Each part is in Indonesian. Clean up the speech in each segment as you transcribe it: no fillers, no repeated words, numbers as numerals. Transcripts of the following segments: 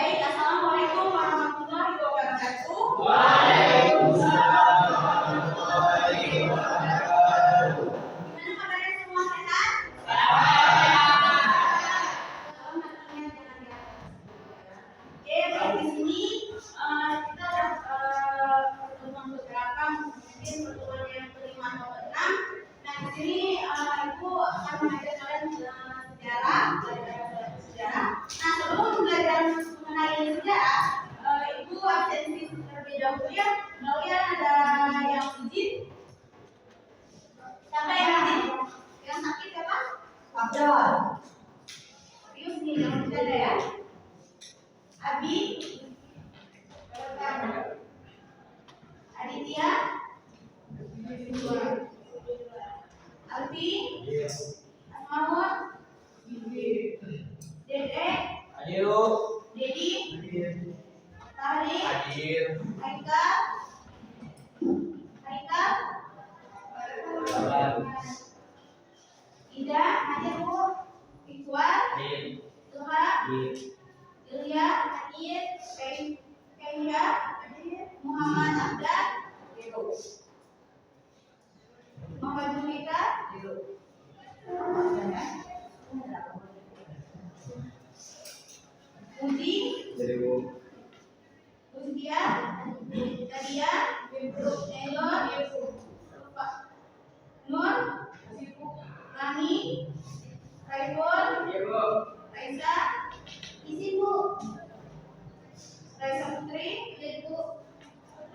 Baik, assalamualaikum warahmatullahi wabarakatuh. Waalaikumsalam warahmatullahi wabarakatuh. Gimana kabarnya semua, sehat? Salam hatinya jangan Oke, baik, di sini kita pertemuan beberapa mungkin pertemuan yang kelima atau keenam. Nah, di sini Ibu akan mengajak kalian sejarah, belajar sejarah. Nah, sebelum belajar mengenai sejarah, Ibu absensi terlebih dahulu ya. Kemudian ada yang izin. Siapa yang izin? Yang sakit siapa? Abdul. Serius nih, jangan bercanda ya. Abi, Aditya, Alfi, Asmaul, Dede, Ayo. Dedi, Tari, Hadir. Haikal, Ida, hadir Bu, Iqbal, Hadir. Tuha, Hadir. Ilya, hadir, Kenya, Muhammad Abdul, Muhammad Julika, Budi, Uzia, Nadia, Elon, Nur, Rani, Raiful, Raisa, isi Bu, Raisa Putri, Ibu,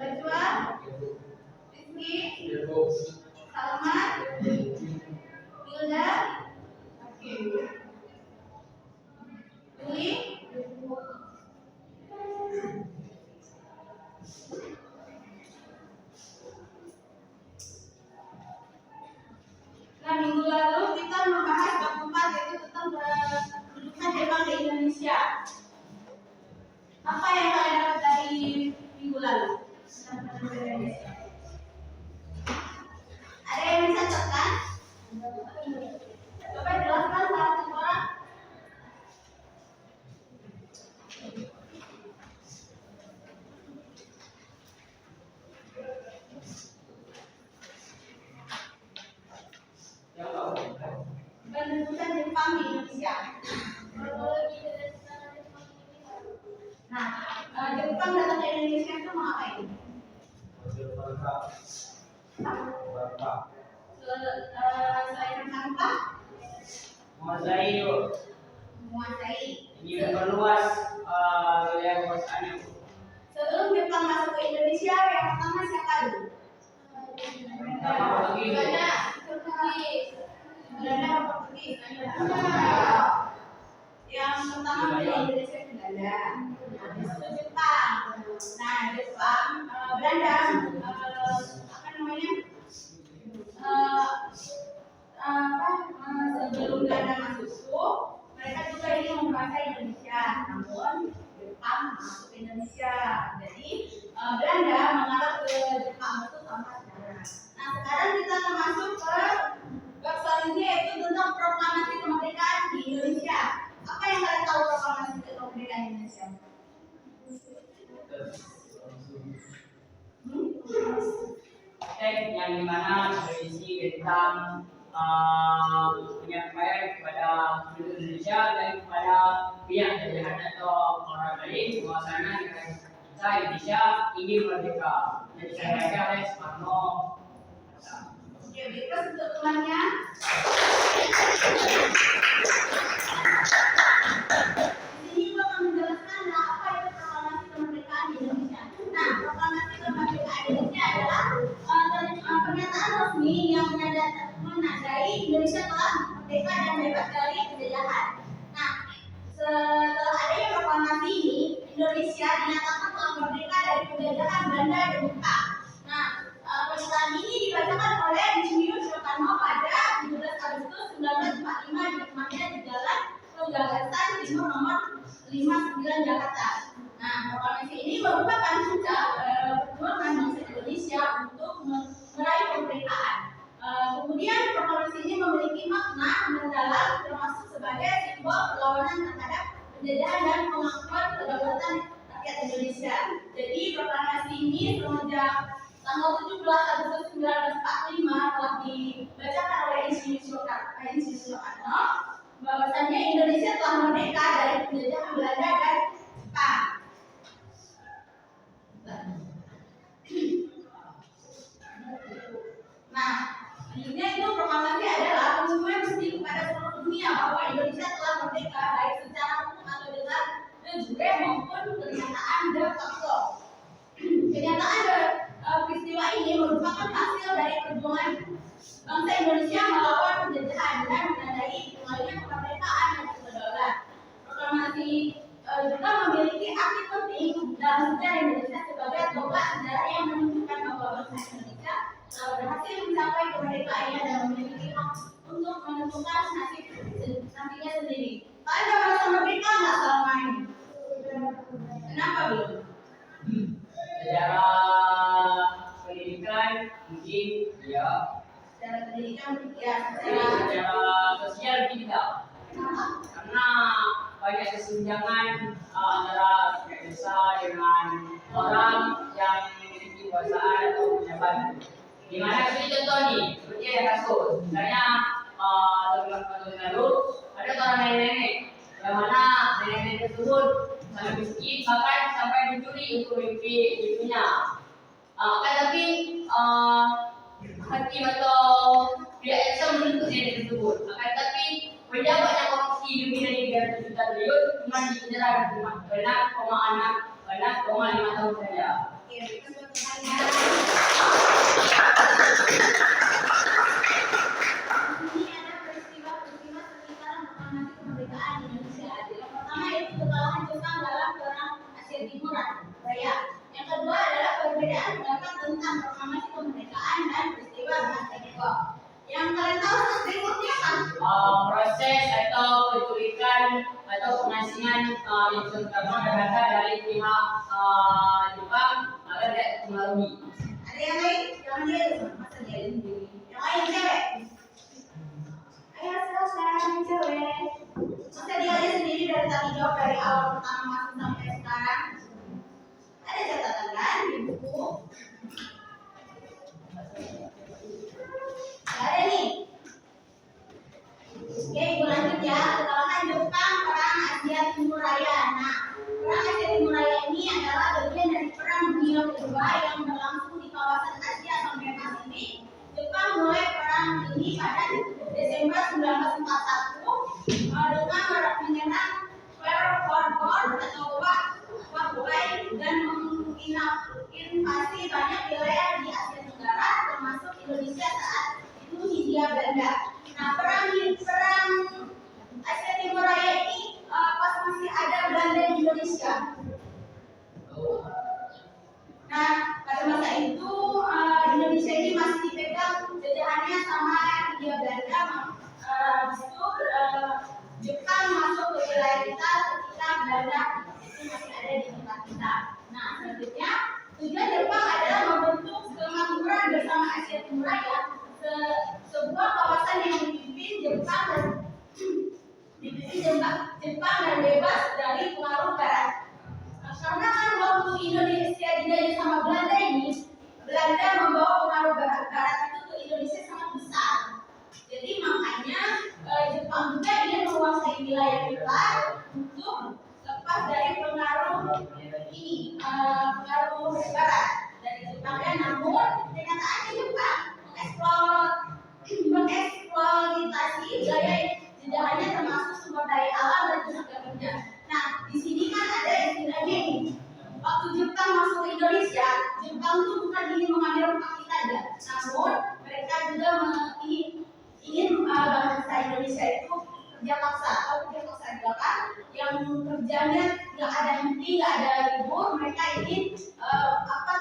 Najwa, Rizky, Salma, Hilda, Juli, Nah, minggu lalu kita membahas bab 4 yaitu tentang kedudukan Jepang di Indonesia. Apa yang kalian dapat dari minggu lalu? Ada yang bisa catat? Coba jelaskan satu orang. Kedudukan Jepang di Indonesia. Nah, Jepang datang ke Indonesia itu mau ngapain? Selain apa? Menguasai. Ini memperluas wilayah kekuasaannya. Sebelum Jepang masuk ke Indonesia, yang pertama siapa dulu? Belanda, Portugis. Yang pertama di Indonesia itu Belanda. Habis itu Jepang. Nah, Jepang, Belanda, apa namanya? Sebelum Belanda masuk, mereka juga ingin menguasai Indonesia. Namun Jepang masuk ke Indonesia. Jadi Belanda mengarah ke Jepang itu tanpa sejarah. Nah, sekarang kita akan masuk ke bab selanjutnya yaitu tentang proklamasi kemerdekaan di Indonesia. Apa yang kalian tahu proklamasi kemerdekaan Indonesia? Teks yang dimana berisi tentang penyampaian kepada penduduk Indonesia dan kepada pihak jajahan atau orang lain bahwasanya negara kita Indonesia ini merdeka dan disampaikan oleh Soekarno. Oke, berikut untuk tulannya. Di sini akan menjelaskan apa itu proklamasi kemerdekaan di Indonesia. Nah, proklamasi kemerdekaan Indonesia adalah pernyataan resmi yang menandai Indonesia telah merdeka dan bebas dari penjajahan. Nah, setelah adanya proklamasi ini, Indonesia dinyatakan telah merdeka dari penjajahan Belanda dan Jepang. Nah, pernyataan ini dibacakan oleh Insinyur Soekarno pada 17 Agustus 1945 di rumahnya di Jalan Penggagasan Timur nomor 59 Jakarta. Nah, proklamasi ini merupakan puncak perjuangan bangsa Indonesia untuk meraih kemerdekaan. Kemudian proklamasi ini memiliki makna mendalam termasuk sebagai simbol perlawanan terhadap penjajahan dan pengakuan kedaulatan Belanda dan Jepang. Nah, akhirnya itu proklamasi adalah pengumuman resmi kepada seluruh dunia bahwa Indonesia telah merdeka baik secara hukum atau dengan de jure maupun pernyataan de facto. Kenyataan peristiwa ini merupakan hasil dari perjuangan bangsa Indonesia melawan penjajahan dan menandai dimulainya kemerdekaan dan kedaulatan. Proklamasi juga memiliki arti penting dalam sejarah Indonesia sebagai tonggak sejarah yang menunjukkan bahwa bangsa Indonesia telah berhasil mencapai kemerdekaannya dan memiliki hak untuk menentukan nasib nantinya sendiri. Kalian udah merasa merdeka nggak selama ini? Kenapa belum? Secara pendidikan mungkin ya. Secara pendidikan ya. Secara sosial tidak. Kenapa? Karena banyak kesenjangan antara desa dengan orang yang memiliki kekuasaan atau pejabat. Di mana seperti contoh nih, seperti ada kasus, misalnya tahun lalu ada seorang nenek-nenek yang mana nenek-nenek tersebut sangat miskin bahkan sampai mencuri untuk mimpi ibunya. Tapi hakim atau pihak jaksa menuntut nenek tersebut. Tapi pejabat yang korupsi lebih dari 300 juta triliun cuma dipenjara dan cuma kena 5 tahun saja. Oke, kita ini ada peristiwa-peristiwa sekitaran proklamasi kemerdekaan Indonesia. Yang pertama yaitu kekalahan Jepang dalam perang Asia Timur Raya. Yang kedua adalah perbedaan pendapat tentang proklamasi kemerdekaan dan peristiwa Masa Kiko. Yang kalian tahu berikutnya kan? Proses atau penculikan atau pengasingan yang terutama berada dari pihak Jepang agar tidak mempengaruhi. Ada yang lain? Jangan dia masa dia sendiri. Yang lain cewek. Ayo selesai cewek. Masa dia aja sendiri dari tadi jawab dari awal pertama masuk sampai sekarang. Ada catatan kan di buku? Ada nih. Oke, ibu lanjut ya. Kekalahan Jepang perang Asia Timur Raya. Nah, perang Asia Timur Raya ini adalah bagian dari perang dunia kedua yang berlangsung di kawasan Asia sampai Pasifik. Jepang mulai perang ini pada Desember 1941 dengan menyerang Pearl Harbor atau Hawaii dan menginvasi banyak wilayah di Asia Tenggara termasuk Indonesia saat itu Hindia Belanda. Nah, perang Asia Timur Raya ini pas masih ada Belanda di Indonesia. Nah, pada masa itu Indonesia ini masih dipegang jajahannya sama Hindia Belanda. Habis itu Jepang masuk ke wilayah kita ketika Belanda itu masih ada di tempat kita. Nah, selanjutnya tujuan Jepang adalah membentuk kemakmuran bersama Asia Timur Raya, sebuah kawasan yang dipimpin Jepang dan bebas dari pengaruh Barat. Karena kan waktu Indonesia dijajah sama Belanda ini, Belanda membawa pengaruh Barat itu ke Indonesia sangat besar. Jadi makanya Jepang juga ingin menguasai wilayah kita untuk lepas dari pengaruh ini, pengaruh Barat dari Jepang. Dan namun kenyataannya Jepang mengeksploitasi wilayah jajahannya termasuk sumber daya alam dan tenaga kerja. Nah, di sini kan ada istilahnya ini. Waktu Jepang masuk ke Indonesia, Jepang itu bukan ingin mengambil hak kita aja, namun mereka juga ingin bangsa Indonesia itu kerja paksa juga kan, yang kerjanya nggak ada henti, nggak ada libur. Mereka ingin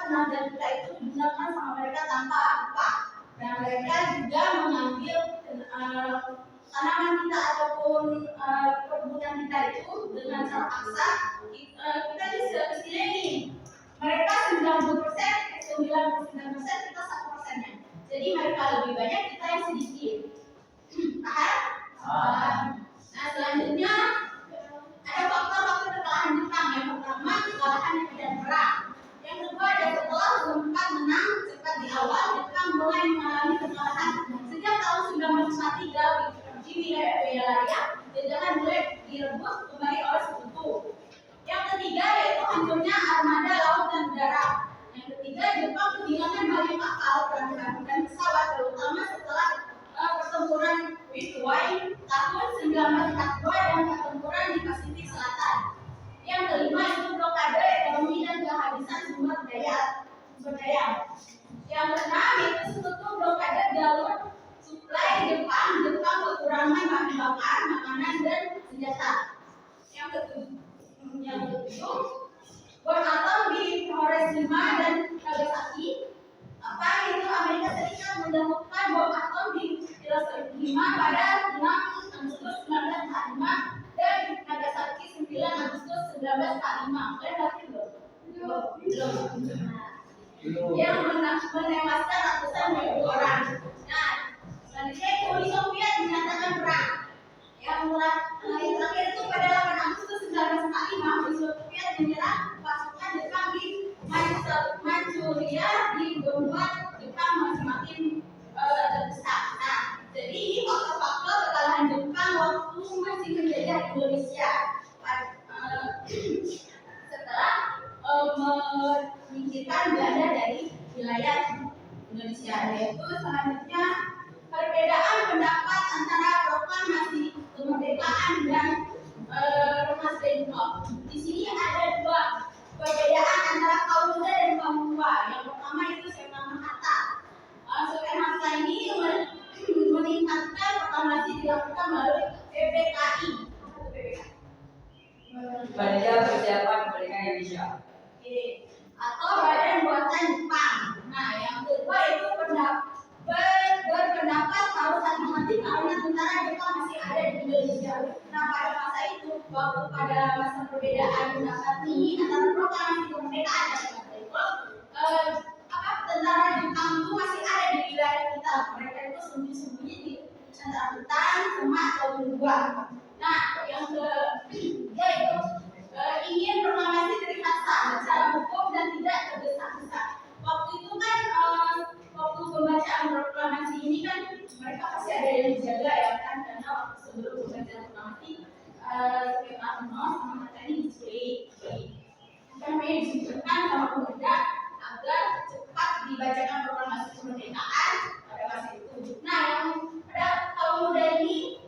tenaga kita itu digunakan sama mereka tanpa upah. Dan mereka juga mengambil tanaman kita ataupun perkebunan kita itu dengan cara paksa. Kita bisa istilah ini, mereka 99%, kita 1%-nya. Jadi mereka lebih banyak, kita yang sedikit. Paham? Nah, selanjutnya ada faktor-faktor kekalahan Jepang. Yang pertama, kekalahan di medan perang. Yang kedua, ada setelah sempat menang cepat di awal, Jepang mulai mengalami kekalahan. Sejak tahun 1943 di wilayah jajahan mulai direbut kembali oleh sekutu. bom atom di Hiroshima dan Nagasaki. Apa itu Amerika Serikat menemukan bom atom di Hiroshima pada 6 Agustus 1945 dan Nagasaki 9 Agustus 1945. Kalian ngerti belum? Yang menewaskan ratusan ribu orang. Nah, selanjutnya Uni Soviet menyatakan perang. Yang terakhir itu pada 8 Agustus 1945, Uni Soviet menyerang pasukan Jepang di Manchuria, di membuat Jepang semakin terdesak. Nah, jadi faktor-faktor kekalahan Jepang waktu masih menjajah Indonesia setelah menyingkirkan Belanda dari wilayah Indonesia. Yaitu selanjutnya perbedaan pendapat antara proklamasi kemerdekaan dan Rumah Bengkok. Di sini ada dua perbedaan antara kaum muda dan kaum tua. Yang pertama itu Soekarno Hatta. Soekarno Hatta ini meningkatkan proklamasi dilakukan melalui PPKI. Panitia Persiapan Kemerdekaan Indonesia. Atau Badan Buatan Jepang. Nah, yang kedua itu berpendapat harus hati-hati karena tentara Jepang masih ada di Indonesia. Nah, pada masa itu, waktu pada masa perbedaan pendapat ini antara proklamasi kemerdekaan dan tentara Jepang itu masih ada di wilayah kita. Mereka itu sembunyi-sembunyi di antara hutan, semak atau gua. Nah, yang ketiga itu ingin proklamasi terlihat sah secara hukum dan tidak tergesa-gesa. Waktu itu kan waktu pembacaan proklamasi ini kan mereka pasti ada yang dijaga ya kan, karena sebelum pembacaan proklamasi Soekarno sama Hatta ini diculik. Namanya disucikan sama pemuda agar cepat dibacakan proklamasi kemerdekaan pada masa itu. Nah, yang pada kaum muda ini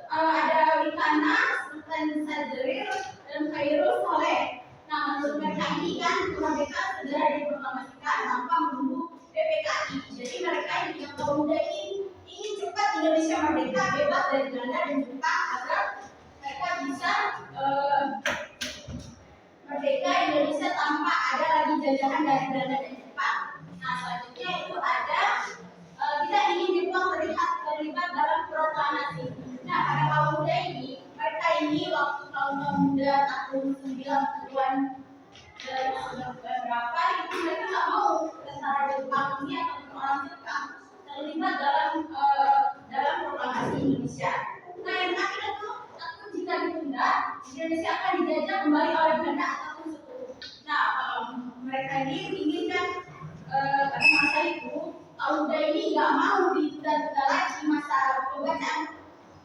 ada Wikana, Sultan Syahrir, dan Khairul Soleh. Nah, menurut mereka ini kan kemerdekaan segera diproklamasikan tanpa menunggu PPKI. Jadi mereka yang kaum muda ini ingin cepat Indonesia merdeka, bebas dari Belanda dan Jepang agar mereka bisa merdeka Indonesia tanpa ada lagi jajahan dari Belanda dan Jepang. Nah, selanjutnya itu ada tidak ingin Jepang terlibat dalam proklamasi. Nah, pada kaum muda ini, mereka ini waktu kaum muda tahun 90-an berapa itu mereka nggak mau tentara Jepang ini atau orang Jepang terlibat dalam proklamasi Indonesia. Nah, yang terakhir itu takut jika ditunda, Indonesia akan dijajah kembali oleh Belanda ataupun sekutu. Nah, mereka ini menginginkan pada masa itu kaum muda ini nggak mau ditunda lagi masa pembacaan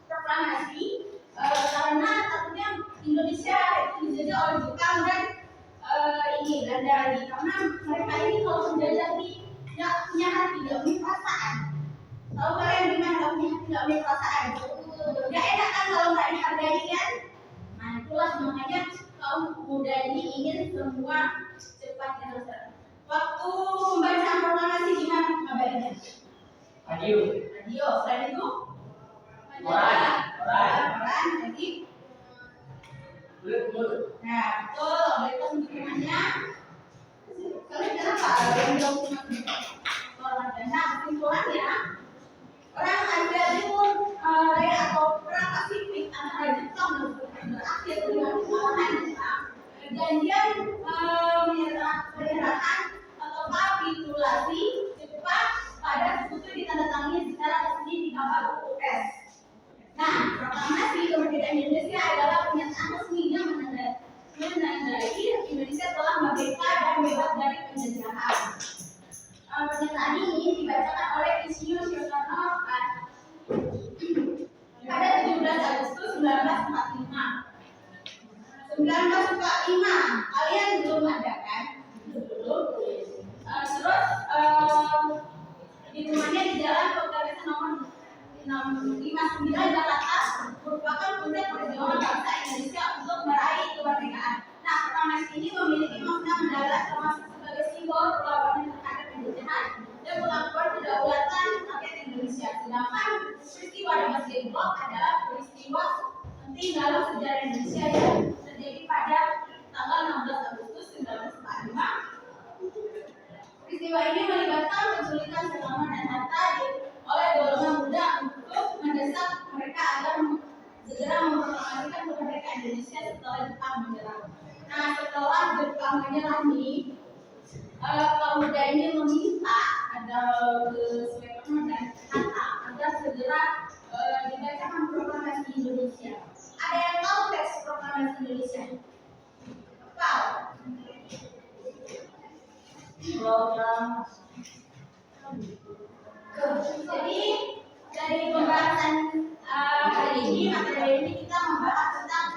proklamasi karena takutnya Indonesia itu dijajah oleh Jepang dan ini Belanda lagi, karena mereka ini kalau menjajah ini nggak punya hati, nggak punya perasaan. Tahu kalian gimana nggak punya hati, nggak punya perasaan? Nggak enak kan kalau nggak dihargai kan? Nah, itulah makanya kaum muda ini ingin semua cepat diselesaikan. Waktu pembacaan proklamasi gimana kabarnya? Radio. Selain itu Koran. Lagi. Mulut. Nah, betul. Mereka semuanya. Kalian kenapa? Yang orang Belanda kesimpulannya perang Asia Timur Raya atau perang Pasifik antara Jepang dan berakhir dengan kekalahan Jepang. Perjanjian penyerahan atau kapitulasi Jepang pada sekutu ditandatangani secara resmi di Kapal US. Nah, proklamasi kemerdekaan Indonesia adalah pernyataan resmi yang menandai Indonesia telah merdeka dan bebas dari penjajahan. Pernyataan ini dibacakan oleh Insinyur Soekarno pada 17 Agustus 1945. 1945, kalian belum ada kan? Belum. Terus di rumahnya di Jalan Pegawai nomor 659 Jakarta merupakan puncak perjuangan bangsa Indonesia untuk meraih kemerdekaan. Nah, proklamasi ini memiliki makna mendalam termasuk sebagai simbol perlawanan terhadap penjajahan dan pengakuan kedaulatan rakyat Indonesia. Sedangkan peristiwa Rumah Bengkok adalah peristiwa penting dalam sejarah Indonesia yang terjadi pada tanggal menyerah nih, pemuda ini meminta ada Soekarno dan Hatta agar segera dibacakan proklamasi Indonesia. Ada yang tahu teks proklamasi Indonesia? Tahu? Jadi dari pembahasan hari ini, materi ini kita membahas tentang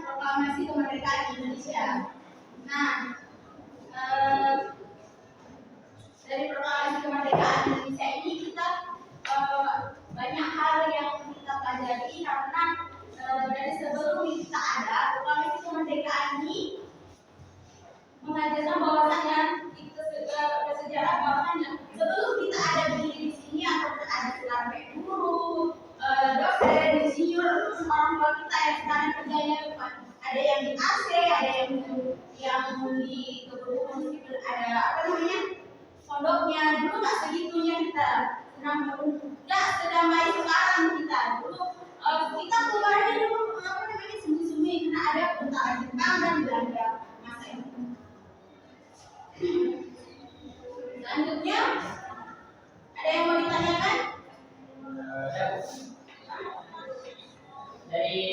proklamasi kemerdekaan Indonesia. Nah, dari proklamasi kemerdekaan Indonesia ini kita banyak hal yang kita pelajari karena dari sebelum kita ada proklamasi kemerdekaan ini mengajarkan bahwasanya sejarah bahwasanya sebelum kita ada di sini atau ada sekarang guru, dosen, insinyur, orang tua kita yang sekarang kerjanya ada yang di AC, ada yang di kebun, ada apa namanya pondoknya. Dulu nggak segitunya kita, nggak sedamai sekarang kita. Dulu kita keluarnya dulu apa namanya sembunyi-sembunyi karena ada tentara Jepang dan Belanda masa itu. Selanjutnya ada yang mau ditanyakan? Dari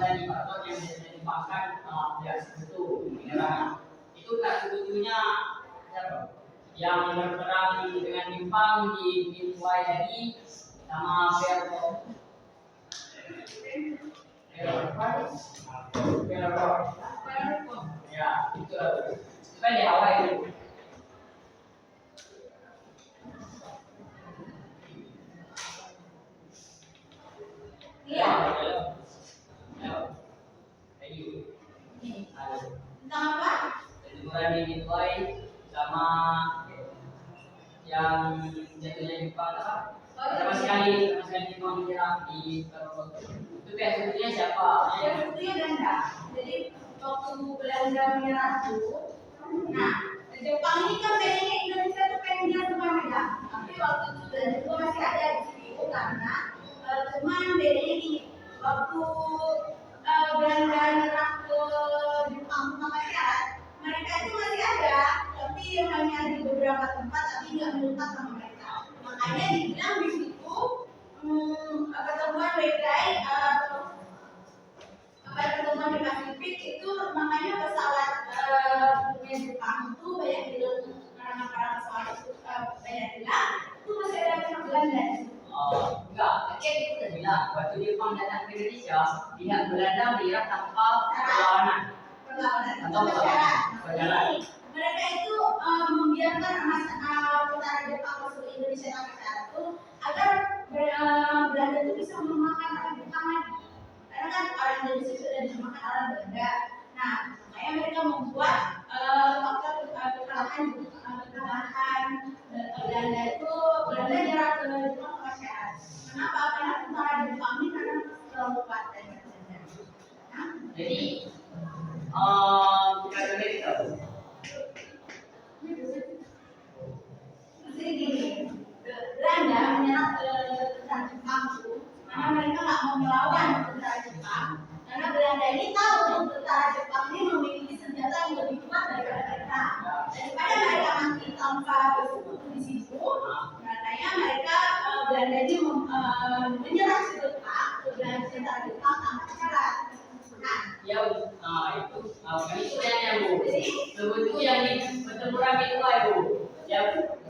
tadi Pak Tot yang bisa dimakan ya itu menyerah. Itu tak sebetulnya yang berperang dengan Jepang di Midway tadi sama Pearl. Ya itu kan di awal itu. Iya. Tentang apa? Liburan di Midway sama yang jatuhnya Jepang apa? Sama sekali Jepang menyerang di Pearl. Itu yang sebetulnya siapa? Yang sebetulnya Belanda. Jadi waktu Belanda menyerah itu, nah Jepang ini kan pengennya Indonesia itu pengen dia rumah megang. Tapi waktu itu Belanda itu masih ada di situ karena cuman bedanya gini, waktu Belanda nyerah ke Jepang sama syarat, mereka itu masih ada, tapi hanya di beberapa tempat, tapi nggak melekat sama mereka. Makanya dibilang di situ pertemuan Wegai, pertemuan di Pasifik itu makanya pesawat punya Jepang itu banyak bilang karena para pesawat itu banyak bilang itu masih ada pihak Belanda. Enggak, Aceh itu udah bilang waktu Jepang datang ke Indonesia, pihak Belanda menyerah tanpa perlawanan. Atau perjalanan. Mereka itu membiarkan tentara Jepang masuk ke Indonesia tanpa syarat itu agar Belanda itu bisa memakan orang Jepang lagi. Karena kan orang Indonesia sudah dimakan orang Belanda. Nah, makanya mereka membuat faktor kekalahan Belanda itu Belanda nyerah ke Jepang tanpa syarat. Kenapa? Karena tentara Jepang ini karena terlalu kuat dan Belanda. Jadi kita lihat itu. Jadi gini, Belanda menyerah ke tentara Jepang itu karena mereka nggak mau melawan tentara Jepang. Karena Belanda ini tahu tentara Jepang ini memiliki senjata yang lebih kuat daripada mereka. Daripada mereka mati tanpa bersekutu di situ, makanya mereka Belanda ini menyerah ke Jepang, ke tentara Jepang tanpa syarat. Nah, Bukan itu yang Bu. Sebetulnya yang di pertempuran Midway Bu. Ya Bu.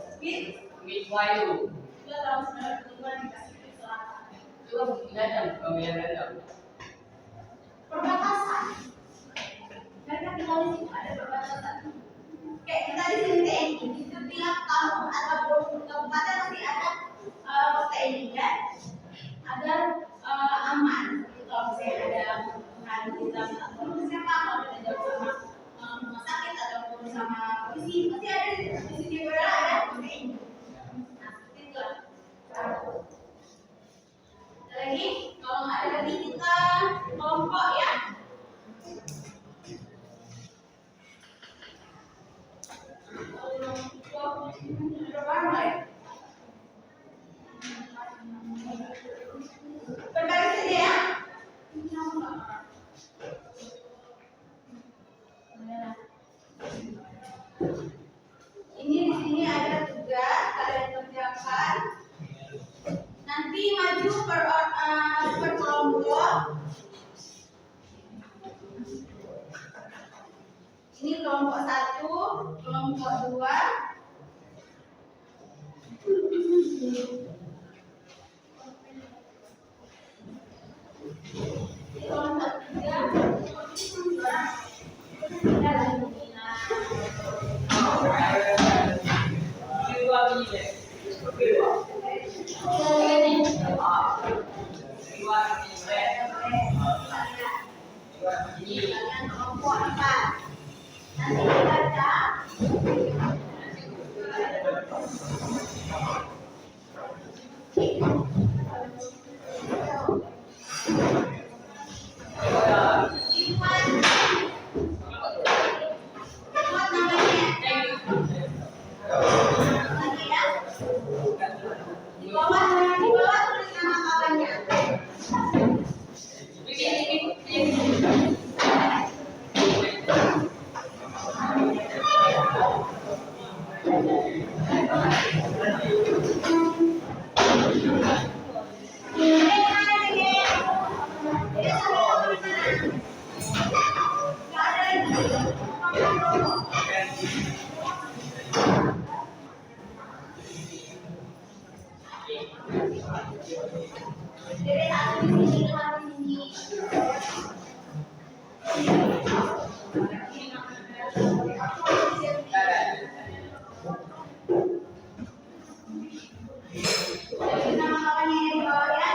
Midway Bu. Itu tahun 1990-an di Pasifik Selatan. Itu Belanda, pemilihan Belanda. Perbatasan. Mereka tinggal di situ ada perbatasan. Kayak kita di sini TNI, di setiap kampung atau kabupaten pasti ada pos TNI kan, agar aman. Kalau misalnya ada kita atau siapa kalau kita jauh sama rumah sakit ataupun sama polisi, pasti ada di sini ada pos TNI. Nah, itu lagi kalau nggak ada lagi kita kelompok ya. Berbaris saja ya. Ini kelompok 1, kelompok 2. Kelompok 3. Kelompok 4. Nanti dibaca. Di bawah tulis nama kawannya. Nama kawannya di bawah ya.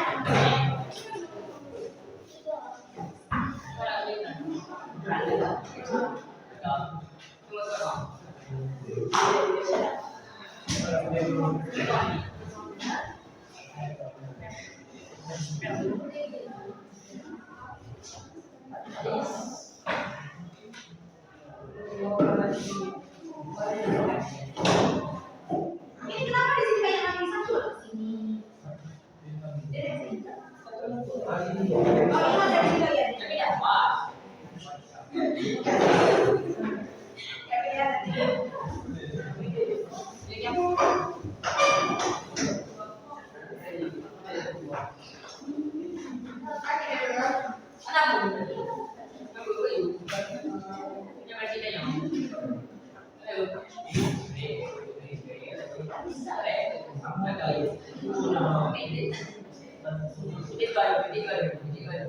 Ini kenapa di sini banyak lagi satu? Sini. Oh, ini ada juga ya.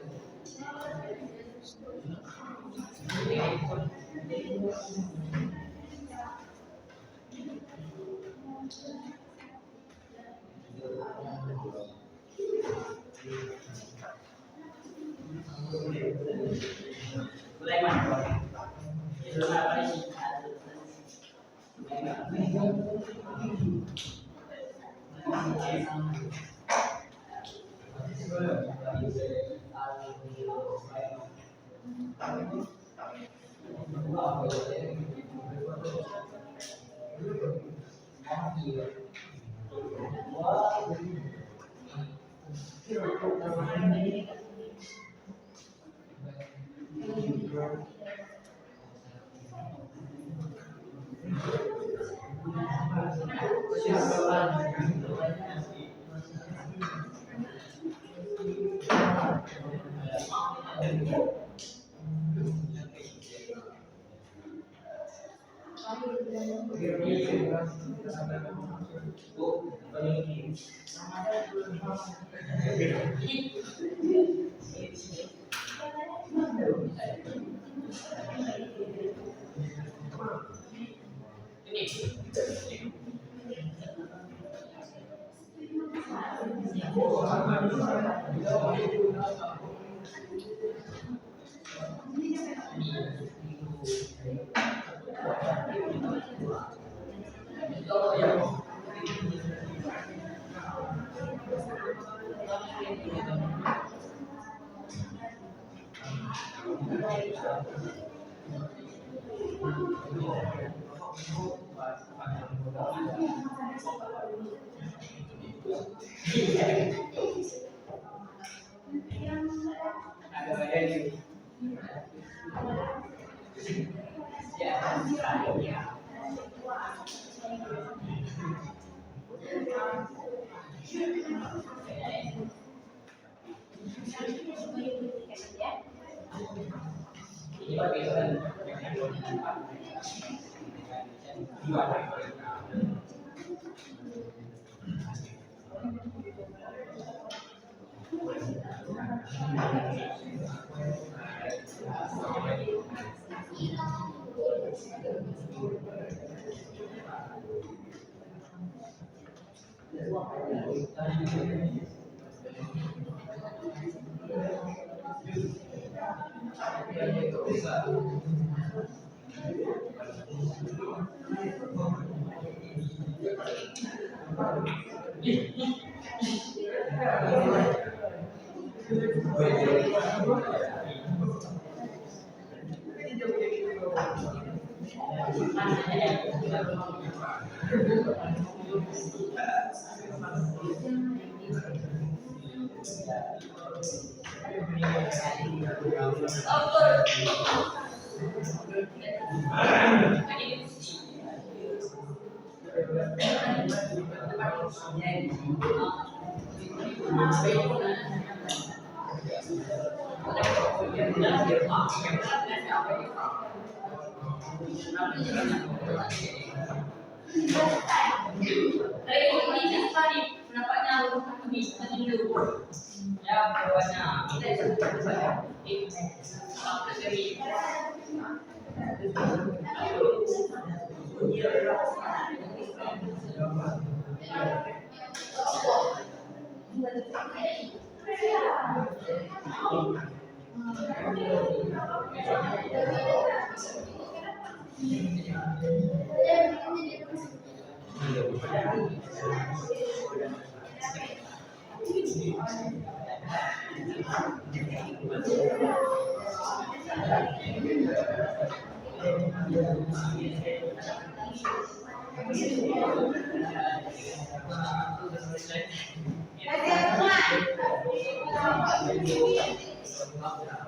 Ya, jawabannya.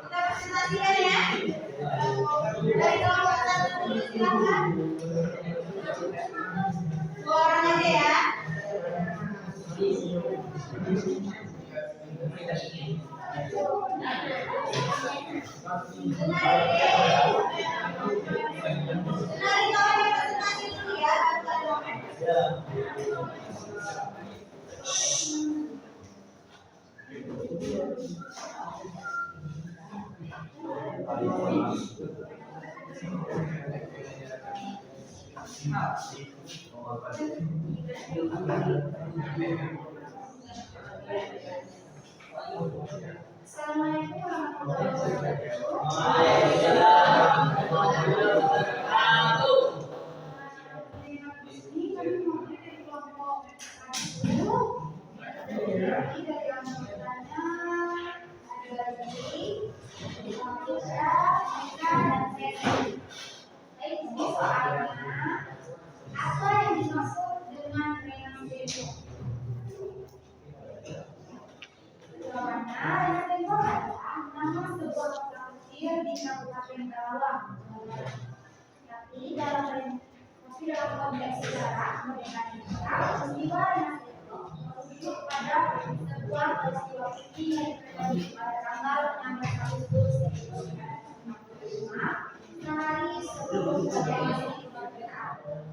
Kita presentasikan ya. Dari kelompok 1 dulu silakan. 2 orang aja ya. Kenalin kawan presentasi dulu ya. Assalamualaikum warahmatullahi wabarakatuh. Ini kami mewakili dari kelompok 1. Jadi dari anggotanya ada Gigi, Manisha, Eka, dan Sesi. Baik, ini soalnya apa yang dimaksud dengan renasdemo? Jawabannya, renasdemo adalah nama sebuah kota kecil di Kabupaten Karawang. Tapi dalam konteks sejarah kemerdekaan kita, peristiwa renasdemo merujuk pada sebuah peristiwa penting yang terjadi pada tanggal 16 Agustus 1945, sehari sebelum proklamasi kemerdekaan.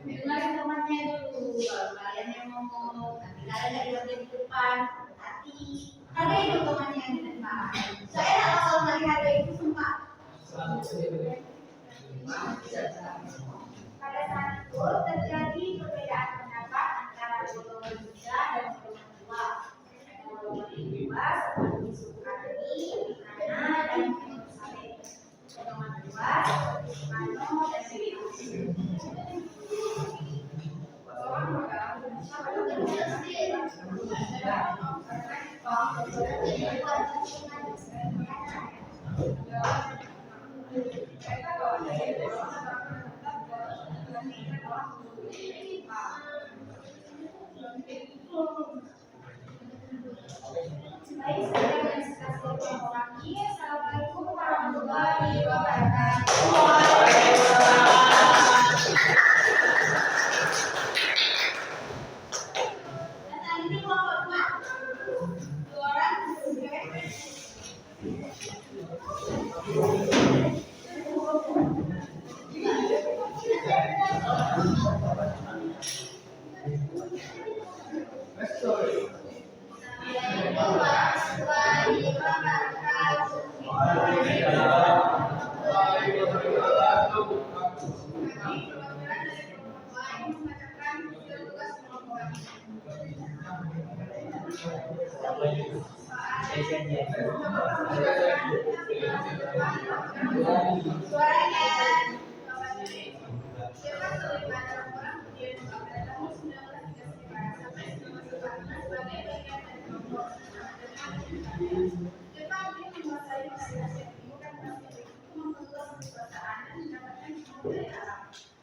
Dengar temannya dulu, kalau kalian yang ngomong, nanti kalian dari bagian depan, hati, hargai dulu temannya yang di depan. Saya kalau nggak dihargai itu sumpah. Pada saat itu terjadi perbedaan pendapat antara golongan muda dan golongan tua. Golongan tua seperti Soekarni, Nana, dan Saleh. Golongan tua seperti Soekarno dan Assalamualaikum warahmatullahi wabarakatuh. Suaranya.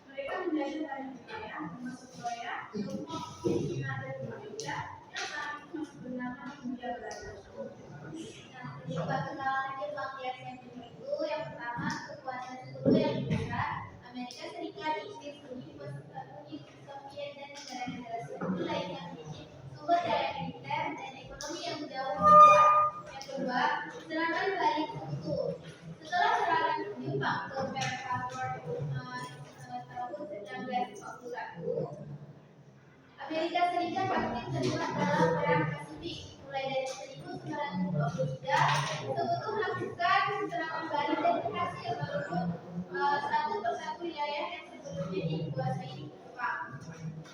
Mereka menjadi dari budaya, termasuk Korea, Tiongkok, Cina, dan Indonesia yang saat itu masih bernama Hindia Belanda. Nah, kenalan Jepang di Asia itu yang pertama kekuatan sekutu yang besar, Amerika Serikat, Inggris, Uni Soviet dan negara-negara sekutu lainnya memiliki sumber daya militer dan ekonomi yang jauh lebih kuat. Yang kedua, serangan balik sekutu. Setelah serangan Jepang ke Pearl Harbor tahun 1941, Amerika Serikat aktif terlibat dalam perang Pasifik. Mulai dari 1923, sekutu melakukan serangan balik dan berhasil merebut satu persatu wilayah yang sebelumnya dikuasai Jepang.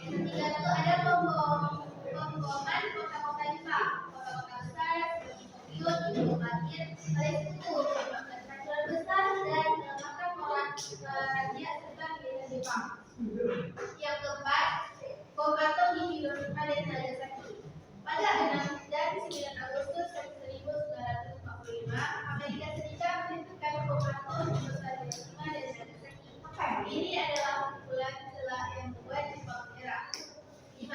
Yang ketiga itu ada pemboman kota-kota Jepang, kota-kota besar seperti Tokyo, dibombardir oleh sekutu, menyebabkan kehancuran besar dan melemahkan moral raja serta militer Jepang. Yang keempat, bom atom di Hiroshima dan Nagasaki. Pada 6 dan 9 Agustus 1945, Amerika Serikat menentukan bom atom di kota Hiroshima dan Nagasaki. Ini adalah pukulan celah yang membuat Jepang menyerah. 5.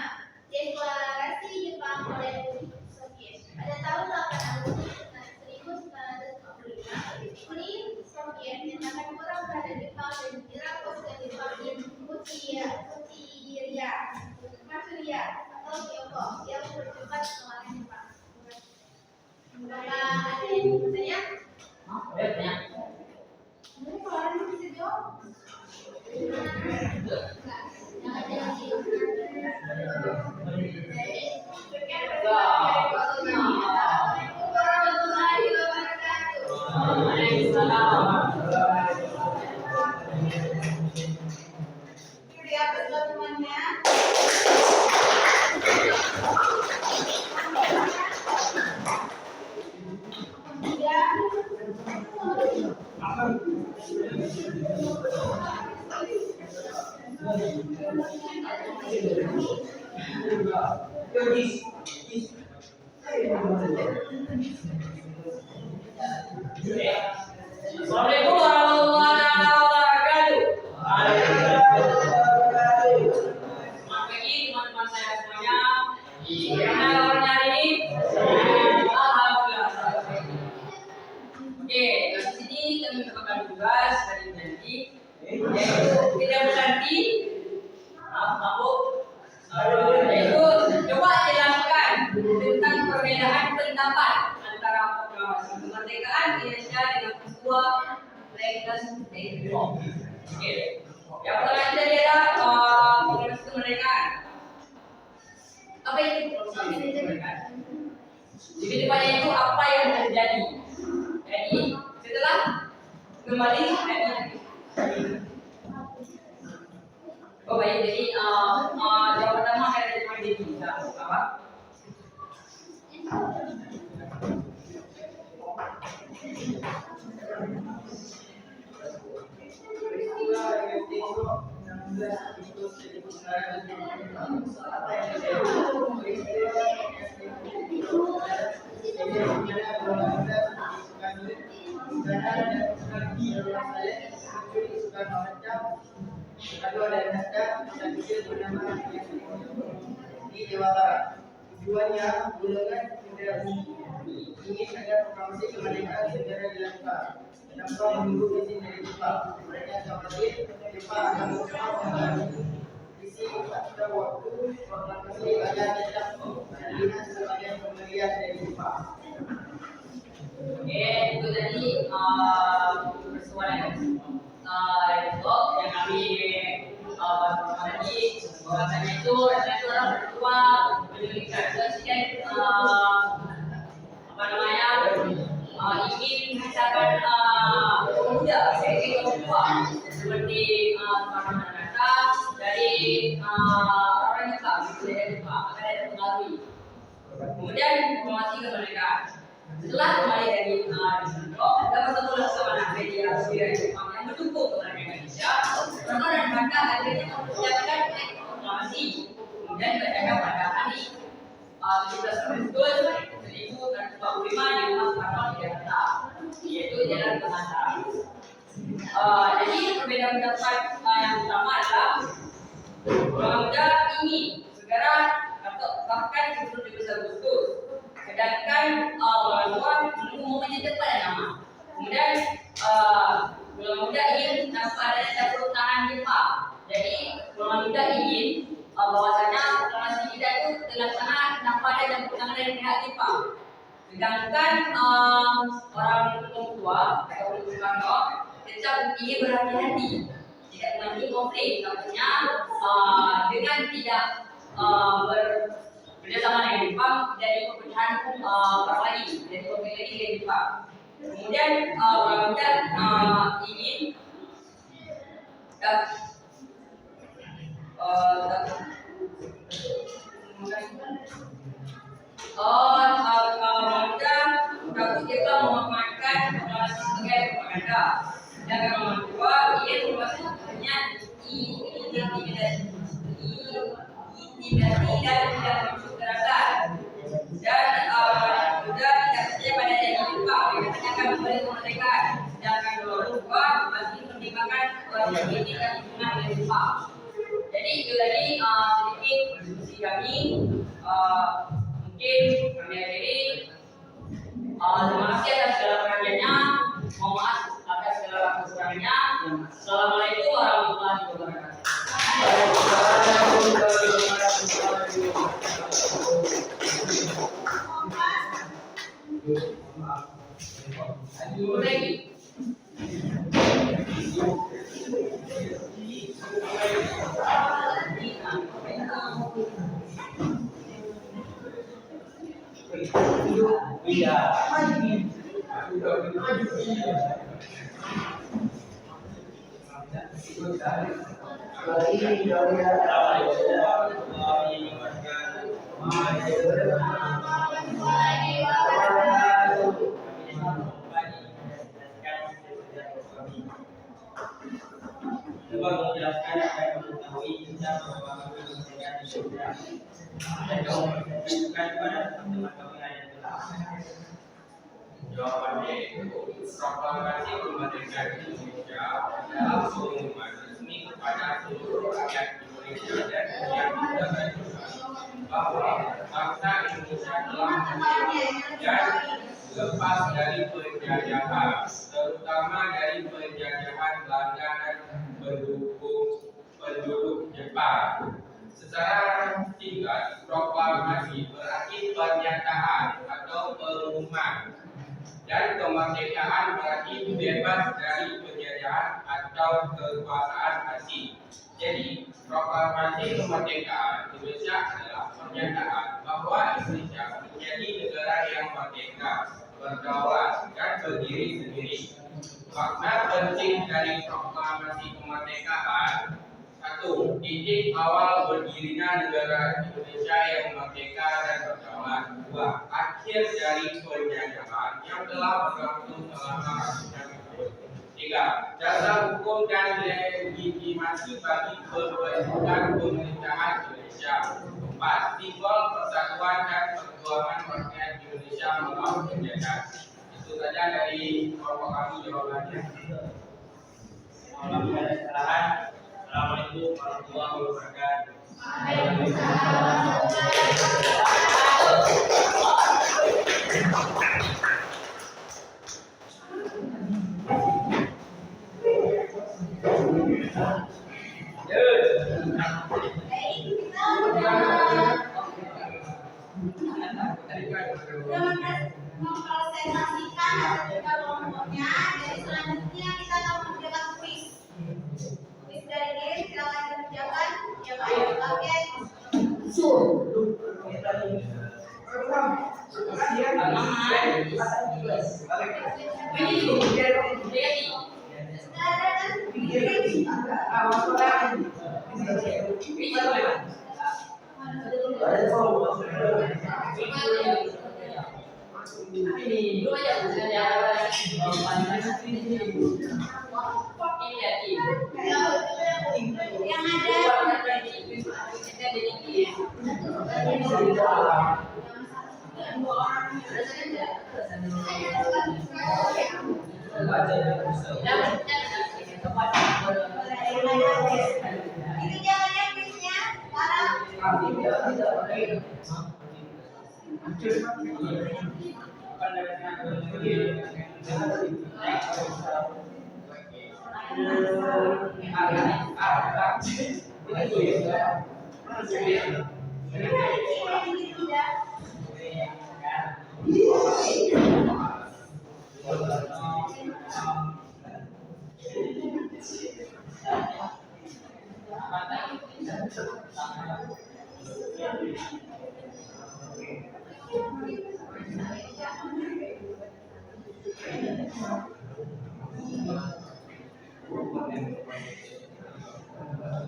Deklarasi Jepang oleh Uni Soviet. Pada tahun 8 Agustus 1945, Uni Soviet menyatakan perang terhadap Jepang dan menyerang pasukan Jepang di Manchuria atau Tiongkok yang bercepat mengalahkan Jepang. Apakah ada yang bertanya? Bertanya. Mungkin kalau ada yang bisa jawab? Jangan lihat teman-temannya. Assalamualaikum warahmatullahi wabarakatuh. Selamat pagi teman-teman saya semuanya. Gimana kabarnya hari ini? Alhamdulillah. Oke, di sini kami mendapatkan tugas dari nanti, yaitu tidak berganti, yaitu coba jelaskan tentang perbedaan pendapat antara proklamasi kemerdekaan Indonesia dengan peristiwa Legas Depok. Oke, yang pertama kita lihat proklamasi kemerdekaan. Apa itu proklamasi kemerdekaan? Di depannya itu apa yang terjadi? Jadi setelah kembali baik, jadi yang pertama ada di Indonesia apa? Di Jawa Barat. Tujuannya golongan federasi ingin agar proklamasi kemerdekaan segera dilakukan tanpa menunggu izin dari Jepang. Mereka khawatir Jepang akan mengambil isi pada waktu proklamasi agar tetap terlihat sebagai pemberian dari Jepang. Oke, itu tadi persoalan itu yang kami bahas tadi. Bahwasanya itu orang berdua menjadikan apa namanya ingin misalkan pemuda seperti perempuan seperti para wanita dari orang Jepang, dari Jepang. Kemudian proklamasi kemerdekaan. Setelah kembali dari Singapura, ada bertemu bersama media sosial Jepang yang mendukung kemerdekaan Indonesia. Karena dan mereka akhirnya mempersiapkan proklamasi. Kemudian dibacakan pada hari 17 Agustus 1945 di rumah Soekarno di Jakarta, yaitu Jalan Pengantar. Jadi perbedaan pendapat yang utama adalah Muda ingin segera bahkan sebelum 17 Agustus, sedangkan Golongan menunggu momennya cepat dan lama. Kemudian Golongan Muda ingin tanpa adanya campur tangan Jepang. Jadi Golongan Muda ingin bahwasanya proklamasi kita itu terlaksana tanpa ada campur tangan dari pihak Jepang. Sedangkan orang tua atau Soekarno tetap ingin berhati-hati, tidak mengalami konflik. Artinya dengan tidak bekerjasama dengan Jepang dari perpecahan perang lagi, dari konflik lagi dengan Jepang. Kemudian kita ingin kita memanfaatkan proklamasi sebagai propaganda. Dan yang kedua, ia merupakan intimidasi dan tidak muncul kekerasan. Dan juga tidak saja pada janji Jepang, mereka akan memberi kemerdekaan. Dan yang kedua, masih mempertimbangkan ini dan hubungan dengan Jepang. Jadi itu tadi sedikit diskusi kami. Mungkin kami akhiri. Terima kasih atas segala perhatiannya. Mohon maaf atas segala kekurangannya. Assalamualaikum warahmatullahi wabarakatuh. Coba menjelaskan apa yang kamu ketahui tentang perkembangan kemerdekaan Indonesia dan kamu menunjukkan kepada teman-teman kamu yang ada di dalam. Jawabannya itu proklamasi kemerdekaan Indonesia adalah pengumuman resmi kepada seluruh rakyat Indonesia dan yang tidak bahwa bangsa Indonesia telah merdeka dan lepas dari penjajahan, terutama dari penjajahan Belanda dan penduduk Jepang. Secara singkat, proklamasi berarti pernyataan atau pengumuman, dan kemerdekaan berarti bebas dari penjajahan atau kekuasaan asing. Jadi, proklamasi kemerdekaan Indonesia adalah pernyataan bahwa Indonesia menjadi negara yang merdeka, berdaulat, dan berdiri sendiri. Makna penting dari proklamasi kemerdekaan: 1. Titik awal berdirinya negara Indonesia yang merdeka dan berdaulat. 2. Akhir dari penjajahan yang telah berlangsung selama ratusan tahun. 3. Dasar hukum dan legitimasi bagi pembentukan pemerintahan Indonesia. 4. Simbol persatuan dan perjuangan rakyat Indonesia melawan penjajah. Itu saja dari kelompok kami jawabannya. Mohon maaf ada kesalahan. Assalamualaikum warahmatullahi wabarakatuh. Mempresentasikan hasil kelompoknya. Jadi selanjutnya kita akan mengerjakan kuis. Kuis dari diri silakan dikerjakan. Yang ada paket. Ini dua yang sejarah ini ya tim. Yang ada itu jangan yang bisnya sekarang.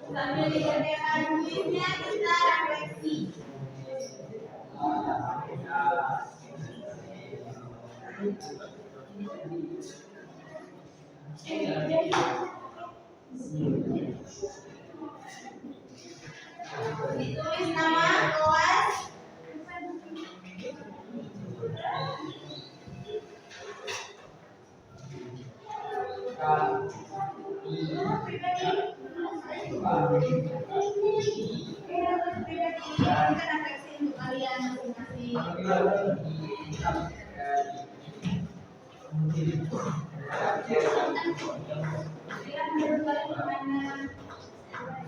Sambil dikerjakan kuisnya kita refleksi. Ditulis nama kelas.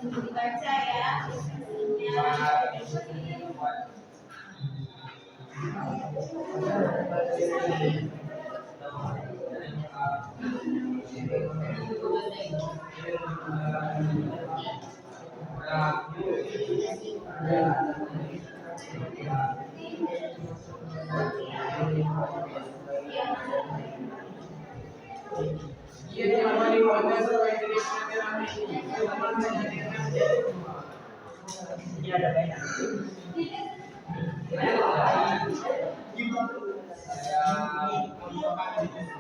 Dibaca ya.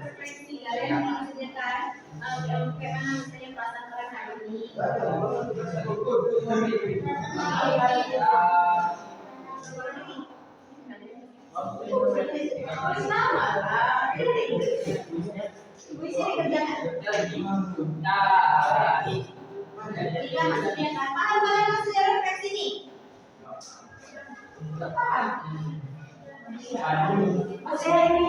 Refleksi kalian mengerjakan bagaimana misalnya perasaan kalian hari ini. Sama lah. Puisi dikerjakan. Tiga maksudnya kan. Paham kalian maksudnya refleksi nih? Paham? Maksudnya ini.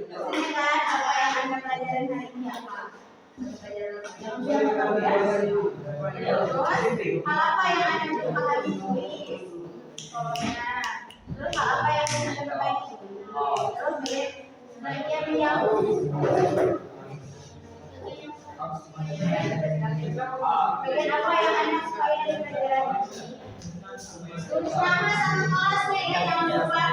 Maksudnya kan apa yang anda pelajaran hari ini apa? Terus apa yang anda lupa lagi tulis? Terus apa yang anda perbaiki? Terus bagian yang bagian apa yang anda sukai dari pelajaran ini? Tulis nama sama kelasnya ya, jangan lupa.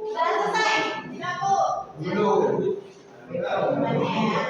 Sudah selesai? Tidak, Bu. Belum. Jawabannya ya.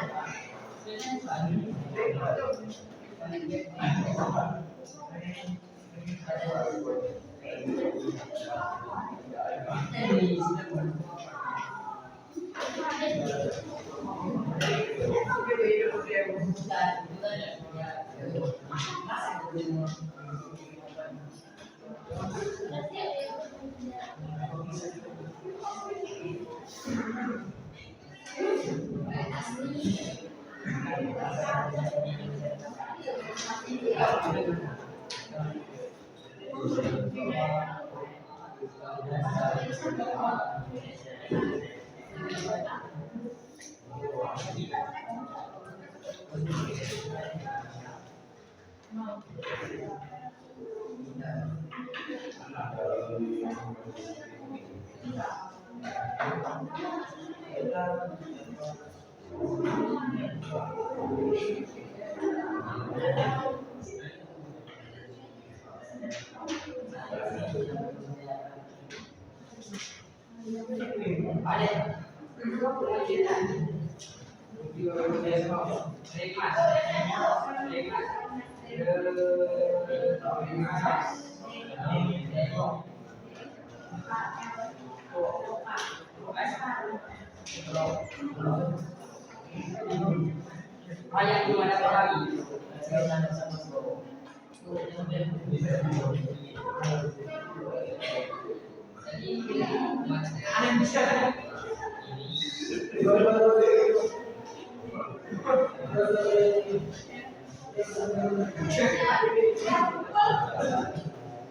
Banyak di mana lagi?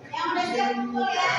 Yang udah siap kumpul ya.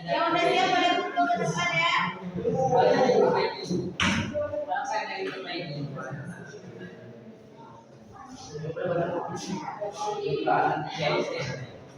Yang udah siap pada kumpul ke depan ya. Kenapa?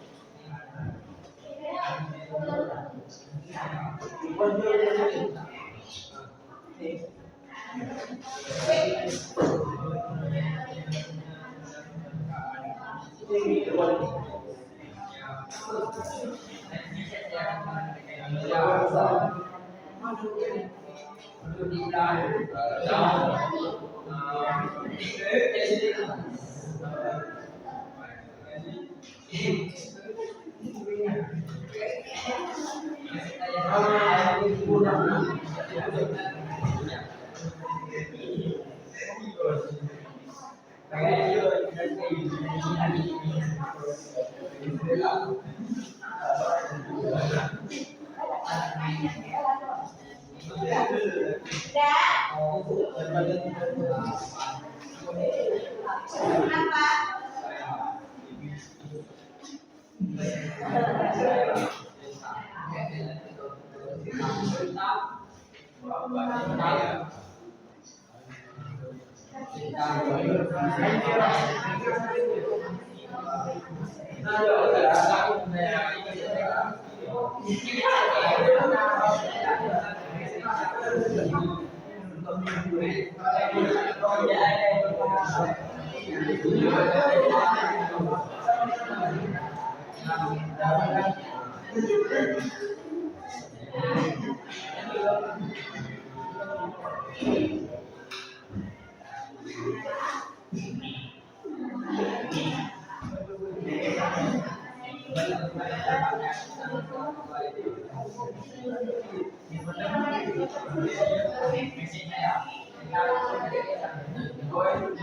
Saya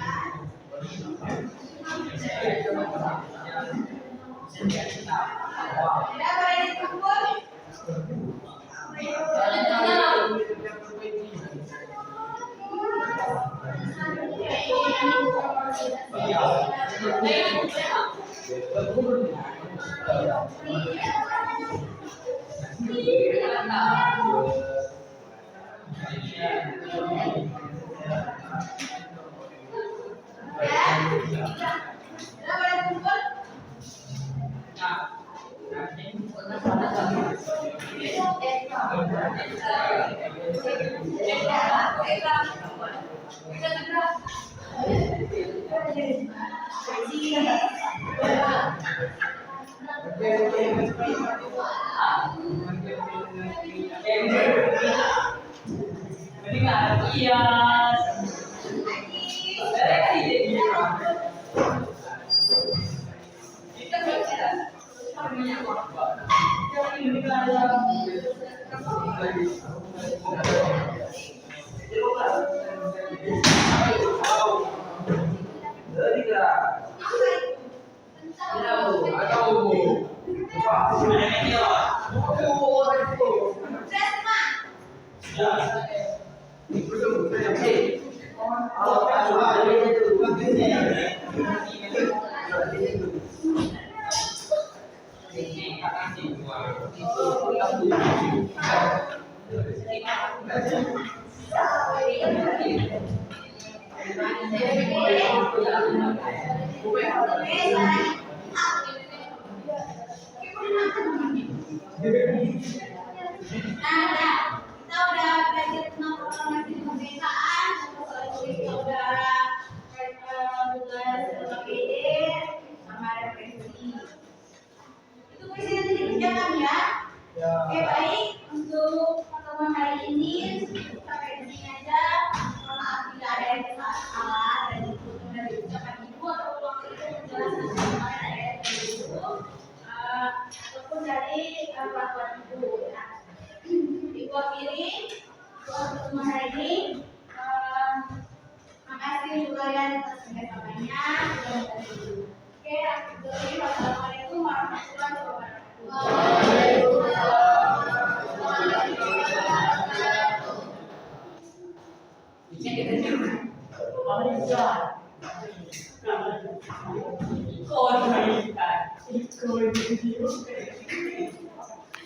Tidak boleh dikumpul. Tidak boleh kumpul. Nah, kita udah belajar tentang proklamasi kemerdekaan, kita udah tugas PPD sama referensi. Itu kuis yang tadi dikerjakan ya. Oke baik, untuk pertemuan hari ini sampai di sini aja. Mohon maaf bila ada yang salah dan itu dari ucapan ibu atau waktu itu menjelaskan bagaimana ada itu ataupun dari perlakuan ibu. Ya. Ibu akhiri untuk pertemuan hari ini. Makasih untuk kalian atas kerjasamanya. Oke, assalamualaikum warahmatullahi wabarakatuh. Kau